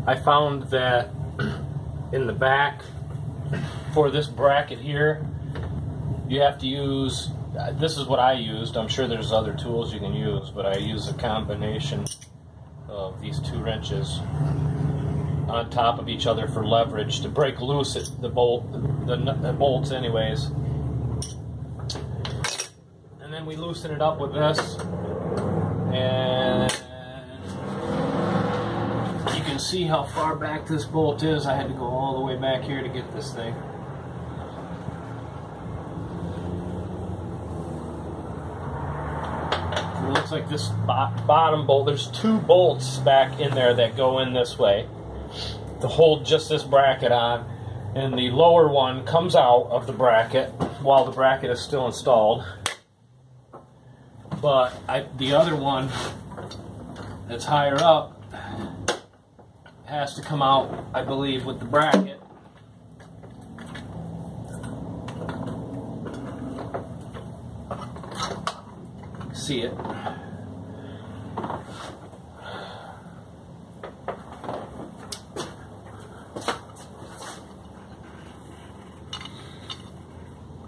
I found that in the back for this bracket here, you have to use, this is what I used. I'm sure there's other tools you can use, but I use a combination of these 2 wrenches on top of each other for leverage to break loose the bolts anyways. And then we loosen it up with this, and you can see how far back this bolt is. I had to go all the way back here to get this thing. It looks like this bottom bolt, there's 2 bolts back in there that go in this way to hold just this bracket on, and the lower one comes out of the bracket while the bracket is still installed. But the other one that's higher up has to come out, I believe, with the bracket. See it.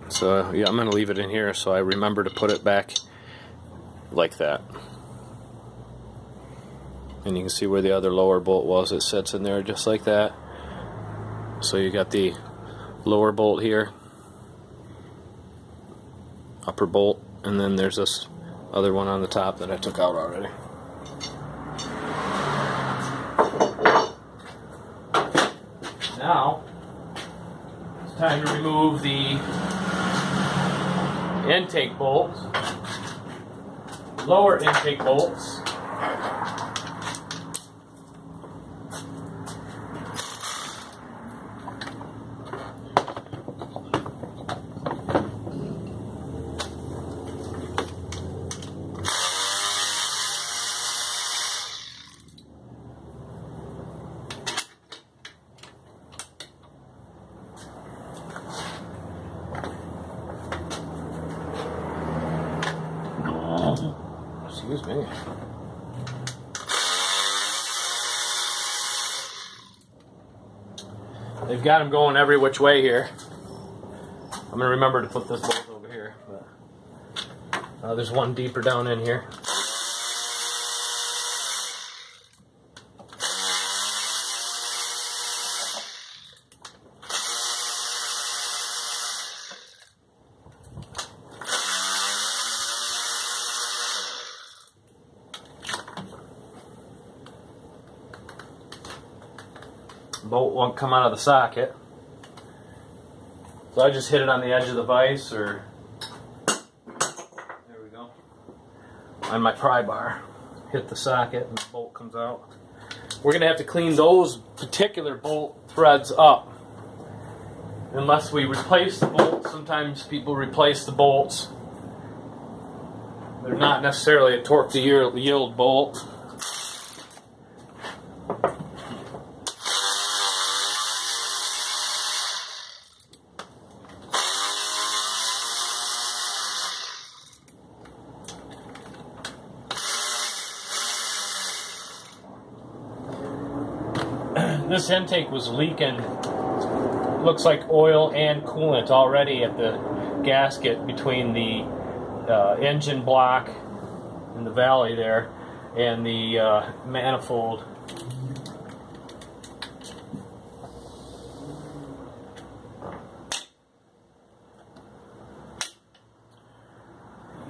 So yeah, I'm going to leave it in here so I remember to put it back like that. And you can see where the other lower bolt was. It sits in there just like that. So you got the lower bolt here, upper bolt, and then there's this other one on the top that I took out already. Now it's time to remove the intake bolts, lower intake bolts. Excuse me. They've got them going every which way here. I'm going to remember to put this bolt over here. But, there's one deeper down in here. Bolt won't come out of the socket, so I just hit it on the edge of the vise, or there we go, on my pry bar. Hit the socket and the bolt comes out. We're going to have to clean those particular bolt threads up unless we replace the bolts. Sometimes people replace the bolts. They're not necessarily a torque to yield bolt. This intake was leaking, looks like oil and coolant already at the gasket between the engine block in the valley there and the manifold.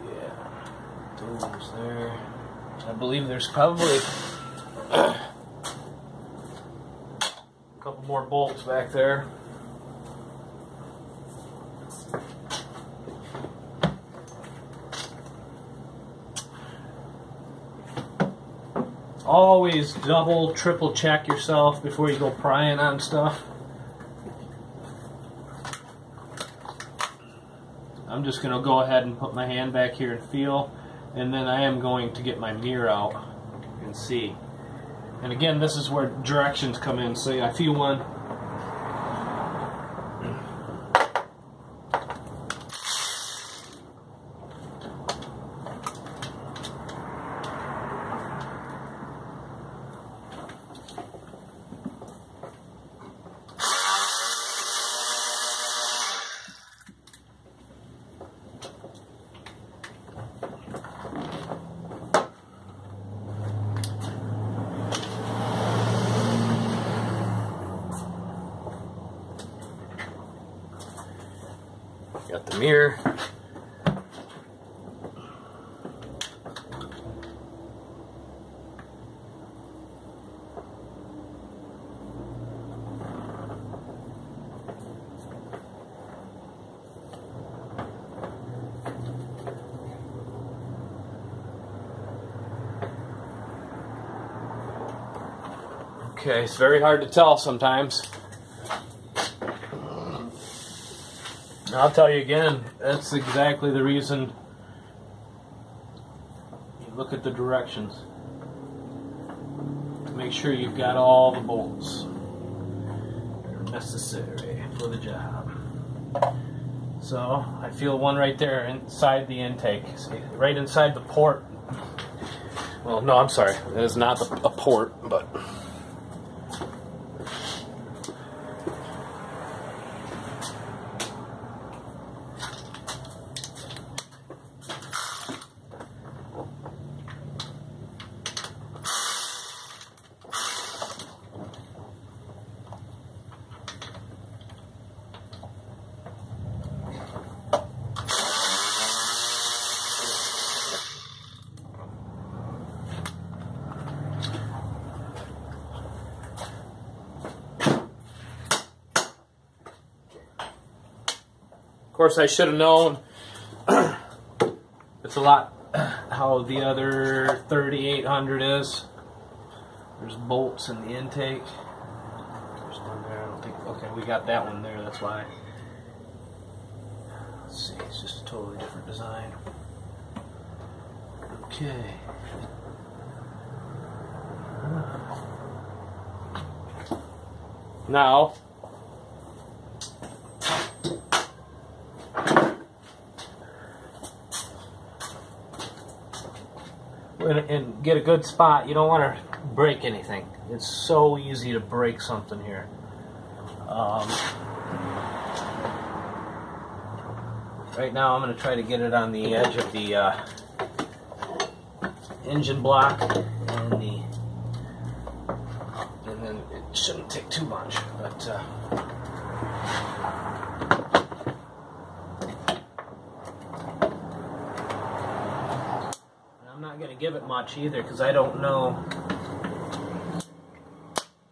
Yeah, those there. I believe there's probably couple more bolts back there. Always double, triple check yourself before you go prying on stuff. I'm just going to go ahead and put my hand back here and feel, and then I am going to get my mirror out and see. And again, this is where directions come in. So I feel one. from here. Okay, it's very hard to tell sometimes. I'll tell you again, that's exactly the reason you look at the directions. Make sure you've got all the bolts that are necessary for the job. So, I feel one right there inside the intake. See, right inside the port. Well, no, I'm sorry. That is not a port, but... Of course, I should have known. It's a lot how the other 3800 is. There's bolts in the intake. There's one there. I don't think. Okay, we got that one there. That's why. Let's see. It's just a totally different design. Okay. Now. And get a good spot. You don't want to break anything. It's so easy to break something here. Right now I'm going to try to get it on the edge of the engine block and then it shouldn't take too much, but I'm not going to give it much either because I don't know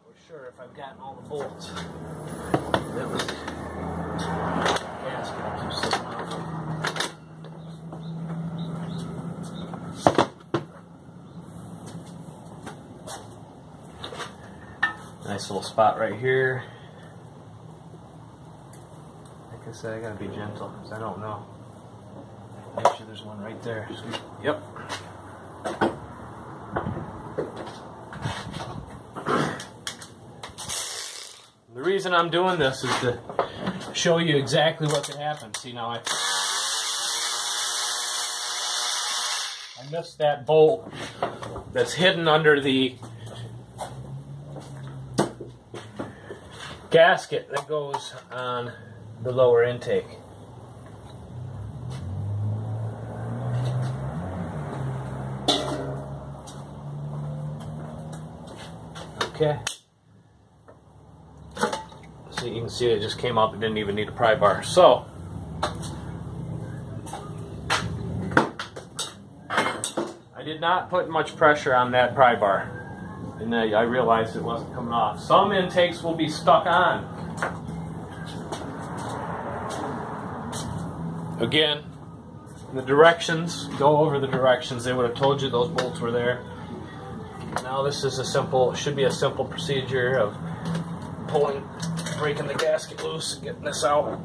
for sure if I've gotten all the bolts. That was gasket I keep slipping off. Nice little spot right here. Like I said, I gotta be gentle because I don't know. Actually, there's one right there. Yep. The reason I'm doing this is to show you exactly what could happen. See, now I missed that bolt that's hidden under the gasket that goes on the lower intake. Okay. So you can see it just came up. It didn't even need a pry bar. So I did not put much pressure on that pry bar. And I realized it wasn't coming off. Some intakes will be stuck on. Again, the directions, go over the directions. They would have told you those bolts were there. Now this is should be a simple procedure of breaking the gasket loose and getting this out.